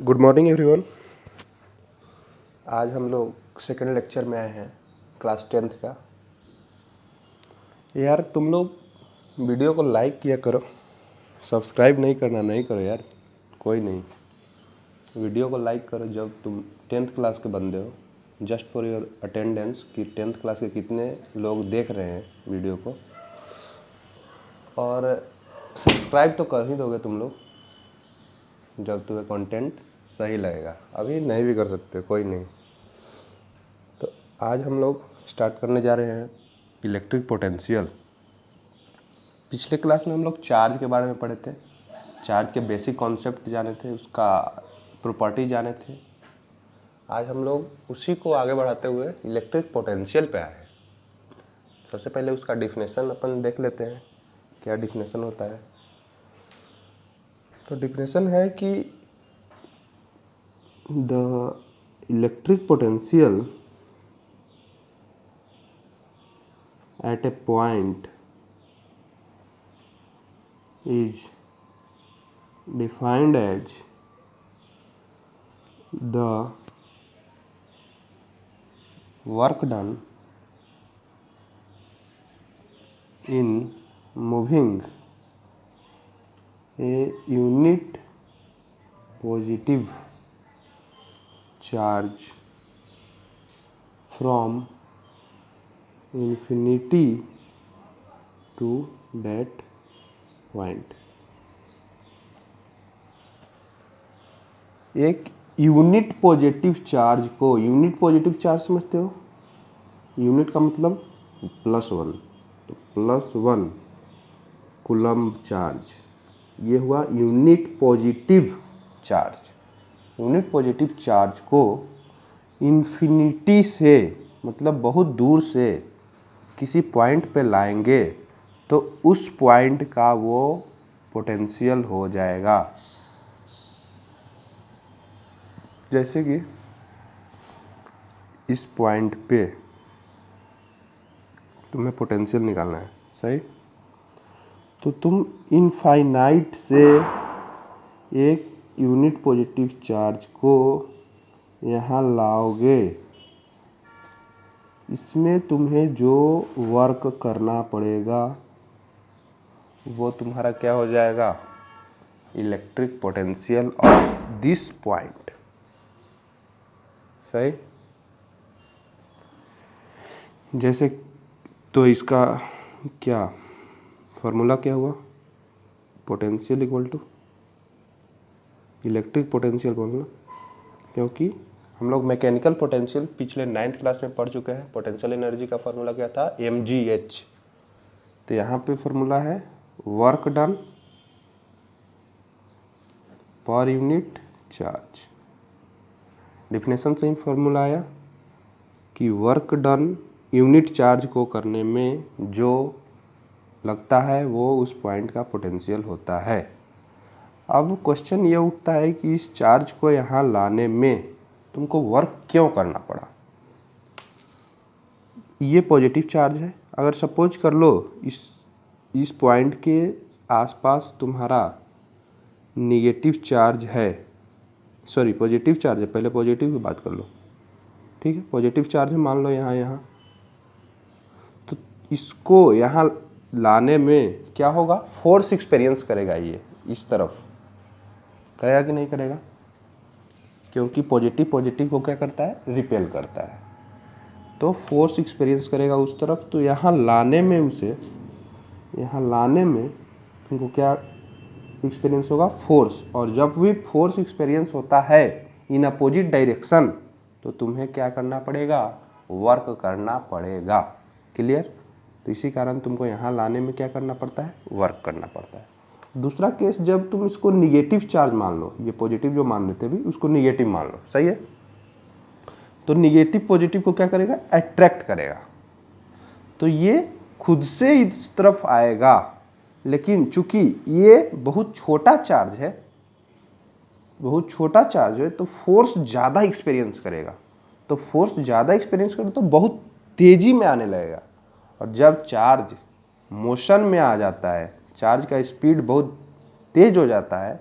Good morning everyone. आज हम लोग सेकेंड लेक्चर में आए हैं क्लास 10th का। यार तुम लोग वीडियो को लाइक किया करो, सब्सक्राइब नहीं करना नहीं करो यार, कोई नहीं। वीडियो को लाइक करो जब तुम 10th क्लास के बंदे हो, जस्ट फॉर योर अटेंडेंस कि 10th क्लास के कितने लोग देख रहे हैं वीडियो को। और सब्सक्राइब तो कर ही दोगे तुम लोग जब तुम्हें कंटेंट सही लगेगा, अभी नहीं भी कर सकते, कोई नहीं। तो आज हम लोग स्टार्ट करने जा रहे हैं इलेक्ट्रिक पोटेंशियल। पिछले क्लास में हम लोग चार्ज के बारे में पढ़े थे, चार्ज के बेसिक कॉन्सेप्ट जाने थे, उसका प्रॉपर्टी जाने थे। आज हम लोग उसी को आगे बढ़ाते हुए इलेक्ट्रिक पोटेंशियल पे आए हैं। सबसे पहले उसका डिफिनेशन अपन देख लेते हैं, क्या डिफिनेशन होता है। तो डिफिनेशन है कि the electric potential at a point is defined as the work done in moving a unit positive charge from infinity to that point। एक यूनिट पॉजिटिव चार्ज को, यूनिट पॉजिटिव चार्ज समझते हो, unit का मतलब +1, तो +1 coulomb charge, ये हुआ unit positive charge. Unit positive charge को इन्फिनिटी से, मतलब बहुत दूर से किसी पॉइंट पे लाएंगे तो उस पॉइंट का वो पोटेंशियल हो जाएगा। जैसे कि इस पॉइंट पे तुम्हें पोटेंशियल निकालना है, सही। तो तुम इनफाइनाइट से एक यूनिट पॉजिटिव चार्ज को यहाँ लाओगे, इसमें तुम्हें जो वर्क करना पड़ेगा वो तुम्हारा क्या हो जाएगा, electric potential of this point, सही। जैसे तो इसका क्या फॉर्मूला क्या हुआ, potential equal to electric potential formula, क्योंकि हम लोग मैकेनिकल पोटेंशियल पिछले 9th क्लास में पढ़ चुके हैं। पोटेंशियल एनर्जी का फॉर्मूला क्या था, mgh। तो यहाँ पे फॉर्मूला है work done per unit charge. Definition से ही फॉर्मूला आया कि वर्क डन यूनिट चार्ज को करने में जो लगता है वो उस पॉइंट का पोटेंशियल होता है। अब क्वेश्चन ये उठता है कि इस चार्ज को यहाँ लाने में तुमको वर्क क्यों करना पड़ा। ये पॉजिटिव चार्ज है, अगर सपोज कर लो इस पॉइंट के आसपास तुम्हारा निगेटिव चार्ज है, सॉरी पॉजिटिव चार्ज है, पहले पॉजिटिव की बात कर लो, ठीक है। पॉजिटिव चार्ज है मान लो यहाँ, तो इसको यहाँ लाने में क्या होगा, फोर्स एक्सपीरियंस करेगा, ये इस तरफ करेगा कि नहीं करेगा, क्योंकि पॉजिटिव को क्या करता है, रिपेल करता है, तो फोर्स एक्सपीरियंस करेगा उस तरफ। तो यहाँ लाने में उसे, यहाँ लाने में तुमको क्या एक्सपीरियंस होगा, फोर्स। और जब भी फोर्स एक्सपीरियंस होता है इन अपोजिट डायरेक्शन तो तुम्हें क्या करना पड़ेगा, वर्क करना पड़ेगा, क्लियर। तो इसी कारण तुमको यहाँ लाने में क्या करना पड़ता है, वर्क करना पड़ता है। दूसरा केस, जब तुम इसको निगेटिव चार्ज मान लो, ये पॉजिटिव जो मान लेते भी उसको निगेटिव मान लो, सही है। तो निगेटिव पॉजिटिव को क्या करेगा, अट्रैक्ट करेगा, तो ये खुद से इस तरफ आएगा। लेकिन चूंकि ये बहुत छोटा चार्ज है, बहुत छोटा चार्ज है, तो फोर्स ज़्यादा एक्सपीरियंस करेगा। तो फोर्स ज़्यादा एक्सपीरियंस करे तो बहुत तेज़ी में आने लगेगा। और जब चार्ज मोशन में आ जाता है, चार्ज का स्पीड बहुत तेज हो जाता है,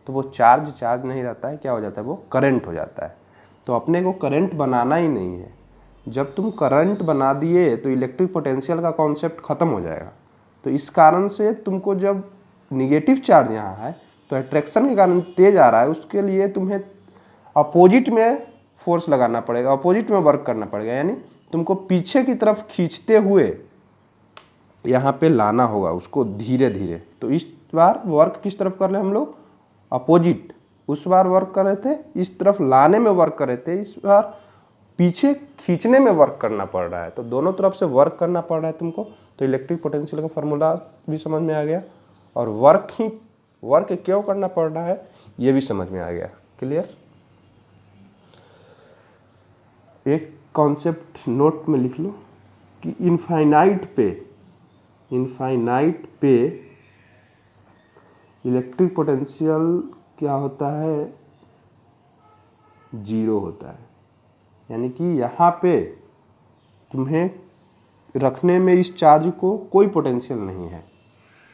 तो वो चार्ज नहीं रहता है, क्या हो जाता है, वो करंट हो जाता है। तो अपने को करंट बनाना ही नहीं है। जब तुम करंट बना दिए तो इलेक्ट्रिक पोटेंशियल का कॉन्सेप्ट खत्म हो जाएगा। तो इस कारण से तुमको जब निगेटिव चार्ज यहाँ है तो अट्रैक्शन के कारण तेज आ रहा है, उसके लिए तुम्हें अपोजिट में फोर्स लगाना पड़ेगा, अपोजिट में वर्क करना पड़ेगा, यानी तुमको पीछे की तरफ खींचते हुए यहाँ पे लाना होगा उसको धीरे धीरे। तो इस बार वर्क किस तरफ कर रहे हैं हम लोग, अपोजिट। उस बार वर्क कर रहे थे इस तरफ लाने में वर्क कर रहे थे, इस बार पीछे खींचने में वर्क करना पड़ रहा है। तो दोनों तरफ से वर्क करना पड़ रहा है तुमको। तो इलेक्ट्रिक पोटेंशियल का फॉर्मूला भी समझ में आ गया, और वर्क क्यों करना पड़ रहा है ये भी समझ में आ गया। क्लियर। एक कॉन्सेप्ट नोट में लिख लो कि इनफाइनाइट पे इलेक्ट्रिक पोटेंशियल क्या होता है, 0 होता है। यानी कि यहाँ पे तुम्हें रखने में इस चार्ज को कोई पोटेंशियल नहीं है,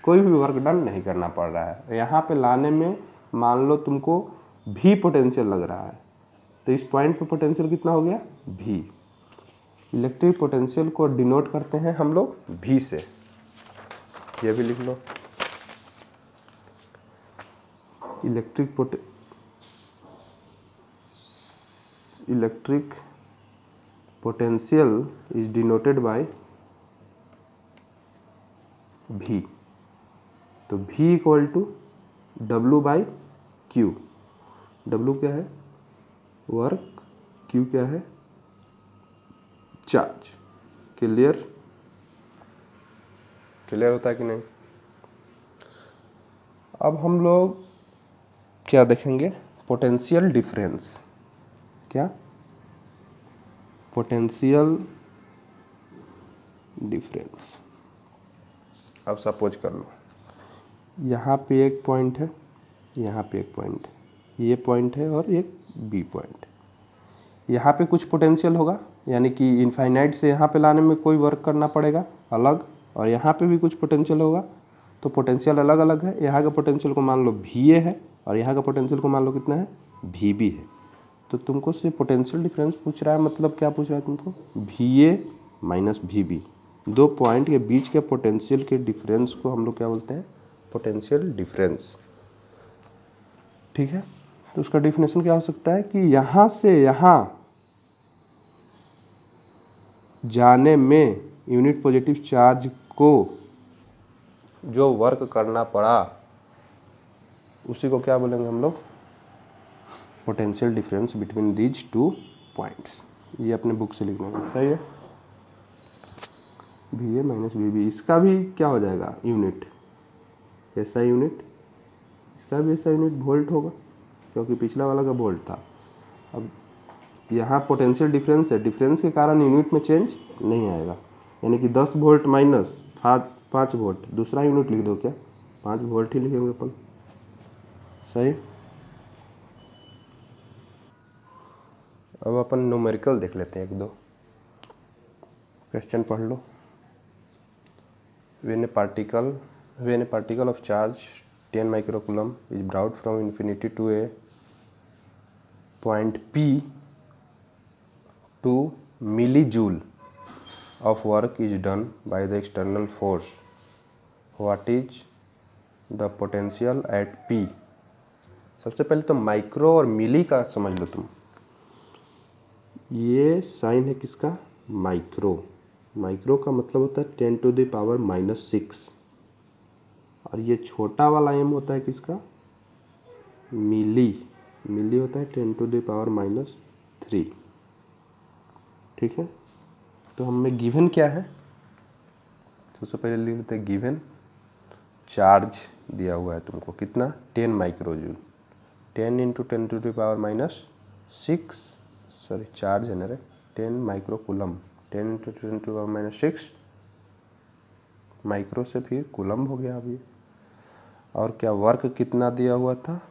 कोई भी वर्क डन नहीं करना पड़ रहा है। यहाँ पे लाने में मान लो तुमको भी पोटेंशियल लग रहा है, तो इस पॉइंट पे पोटेंशियल कितना हो गया, भी। इलेक्ट्रिक पोटेंशियल को डिनोट करते हैं हम लोग भी से, ये भी लिख लो। Electric potential is denoted by V. तो V equal to W by q. W क्या है, वर्क, Q क्या है, चार्ज। क्लियर होता है कि नहीं। अब हम लोग क्या देखेंगे, पोटेंशियल डिफरेंस। क्या, पोटेंशियल डिफरेंस। अब सपोज कर लो यहाँ पे एक पॉइंट है, यहाँ पे एक पॉइंट है, ये पॉइंट है और एक बी पॉइंट। यहाँ पे कुछ पोटेंशियल होगा, यानी कि इनफाइनाइट से यहाँ पे लाने में कोई वर्क करना पड़ेगा अलग, और यहाँ पे भी कुछ पोटेंशियल होगा। तो पोटेंशियल अलग अलग है। यहाँ का पोटेंशियल को मान लो VA है और यहाँ का पोटेंशियल को मान लो कितना है, VB है। तो तुमको से पोटेंशियल डिफरेंस पूछ रहा है, मतलब क्या पूछ रहा है तुमको, VA माइनस VB। दो पॉइंट के बीच के पोटेंशियल के डिफरेंस को हम लोग क्या बोलते हैं, पोटेंशियल डिफरेंस। ठीक है। तो उसका डिफिनेशन क्या हो सकता है कि यहाँ से यहाँ जाने में यूनिट पॉजिटिव चार्ज को जो वर्क करना पड़ा उसी को क्या बोलेंगे हम लोग, potential difference between these two points. ये अपने बुक से लिखना है, सही है। VA माइनस VB, इसका भी क्या हो जाएगा, यूनिट, SI यूनिट। इसका भी SI यूनिट वोल्ट होगा, क्योंकि पिछला वाला का वोल्ट था। अब यहाँ पोटेंशियल डिफरेंस है, डिफरेंस के कारण यूनिट में चेंज नहीं आएगा, यानी कि 10 वोल्ट माइनस 5 वोल्ट, दूसरा यूनिट लिख दो, क्या 5 वोल्ट ही लिखेंगे अपन, सही। अब अपन न्यूमेरिकल देख लेते हैं, एक दो क्वेश्चन पढ़ लो। when a particle of charge 10 microcoulomb is brought from infinity to a point P, 2 millijoule of work is done by the external force. What is the potential at P? सबसे पहले तो micro और मिली का समझ लो तुम। ये sign है किसका, माइक्रो। माइक्रो का मतलब होता है 10⁻⁻⁶, और ये छोटा वाला m होता है किसका, मिली। मिली होता है 10⁻⁻3। ठीक है। तो हमें गिवन क्या है, सबसे पहले लिख लेते हैं गिवन चार्ज दिया हुआ है तुमको कितना, 10 माइक्रोजूल। 10 × 10⁻⁶, सॉरी चार्ज है ना रे, 10 माइक्रोकूलम, 10 × 10⁻⁶, माइक्रो से फिर कूलम हो गया अभी। और क्या वर्क कितना दिया हुआ था,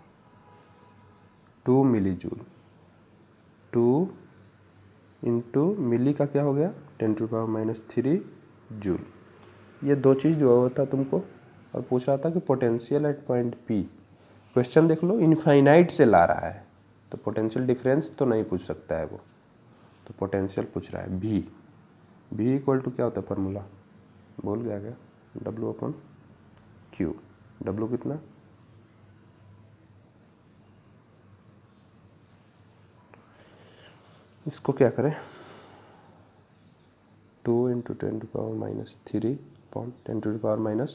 2 मिलीजूल। 2 × मिली का क्या हो गया, 10⁻³ जूल। ये दो चीज़ जो हुआ था तुमको, और पूछ रहा था कि potential at point P। Question देख लो, इनफाइनाइट से ला रहा है तो पोटेंशियल डिफरेंस तो नहीं पूछ सकता है वो, तो पोटेंशियल पूछ रहा है। भी इक्वल टू क्या होता है फॉर्मूला, बोल गया क्या, W अपन Q। W कितना, इसको क्या करें, 2 × 10⁻³ अपॉन 10⁻⁵।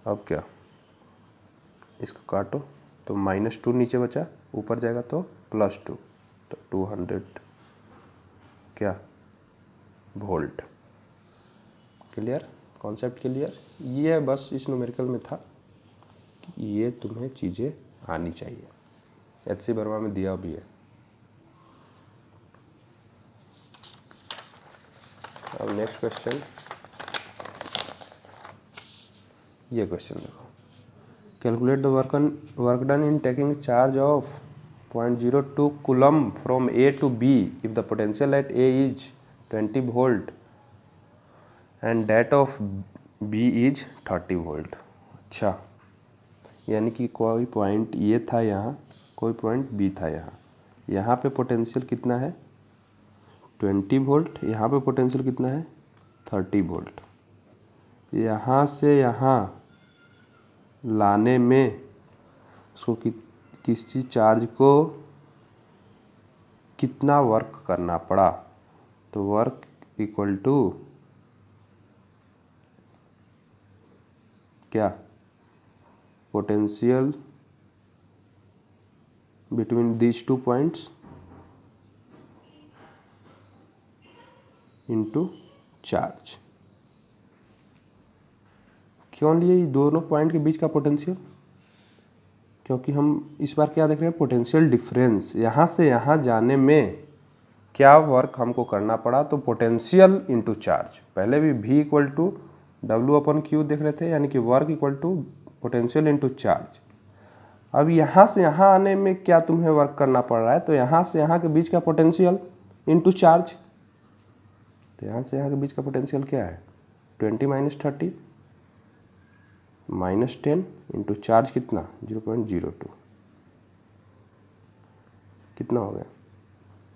अब क्या, इसको काटो तो -2 नीचे बचा, ऊपर जाएगा तो +2, तो 200 क्या वोल्ट। Clear, concept clear. ये बस इस न्यूमेरिकल में था कि ये तुम्हें चीज़ें आनी चाहिए, HC वर्मा में दिया भी है। अब नेक्स्ट क्वेश्चन, ये क्वेश्चन देखो, calculate the work done in taking charge of 0.02 coulomb from A to B if the potential at A is 20 volt and that of B is 30 volt। अच्छा, यानी कि कोई पॉइंट ये था यहाँ, कोई पॉइंट B था यहाँ, यहाँ पे पोटेंशियल कितना है 20 वोल्ट, यहाँ पे पोटेंशियल कितना है 30 वोल्ट। यहाँ से यहाँ लाने में उसको किसी चार्ज को कितना वर्क करना पड़ा, तो वर्क इक्वल टू क्या, potential between these 2 points into charge. क्यों लिए दोनों पॉइंट के बीच का पोटेंशियल, क्योंकि हम इस बार क्या देख रहे हैं, पोटेंशियल डिफरेंस, यहाँ से यहाँ जाने में क्या वर्क हमको करना पड़ा, तो पोटेंशियल इनटू चार्ज। पहले भी V इक्वल टू W/Q देख रहे थे, यानी कि work equal to potential into charge. अब यहाँ से यहाँ आने में क्या तुम्हें वर्क करना पड़ रहा है, तो यहाँ से यहाँ के बीच का पोटेंशियल इनटू चार्ज। तो यहाँ से यहाँ के बीच का पोटेंशियल क्या है 20 - 30 -10 इंटू चार्ज कितना 0.02, कितना हो गया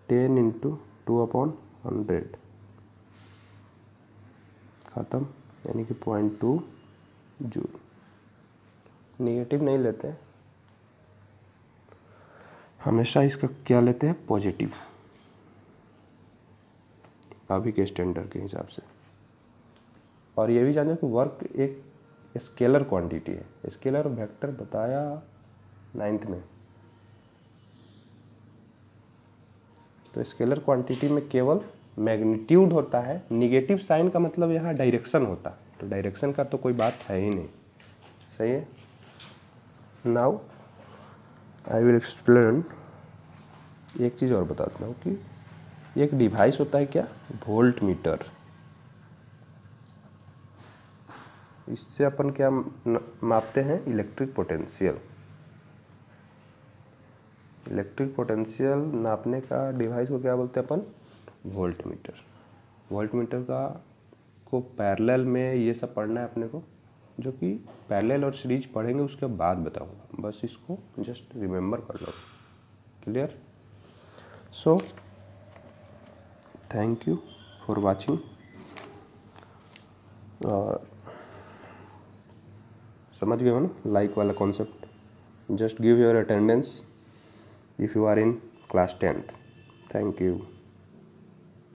10 × 2/100 ख़त्म, यानी कि 0.2 जूल। नेगेटिव नहीं लेते, हमेशा इसका क्या लेते हैं पॉजिटिव, अभी के स्टैंडर्ड के हिसाब से। और ये भी जानो कि वर्क एक स्केलर क्वांटिटी है, स्केलर वेक्टर बताया 9th में। तो स्केलर क्वांटिटी में केवल मैग्नीट्यूड होता है, निगेटिव साइन का मतलब यहाँ डायरेक्शन होता है, तो डायरेक्शन का तो कोई बात है ही नहीं। सही है। नाउ आई विल एक्सप्लेन, एक चीज़ और बताता हूँ कि एक डिवाइस होता है क्या, वोल्ट मीटर। इससे अपन क्या मापते हैं, इलेक्ट्रिक पोटेंशियल। इलेक्ट्रिक पोटेंशियल नापने का डिवाइस को क्या बोलते हैं अपन, वोल्ट मीटर। वोल्ट मीटर का को पैरेलल में ये सब पढ़ना है अपने को, जो कि पैरेलल और सीरीज पढ़ेंगे उसके बाद बताऊंगा, बस इसको जस्ट रिमेंबर कर लो। Clear. So thank you for watching. समझ गए हो ना लाइक वाला concept. Just give your attendance if you are in class 10th। Thank you.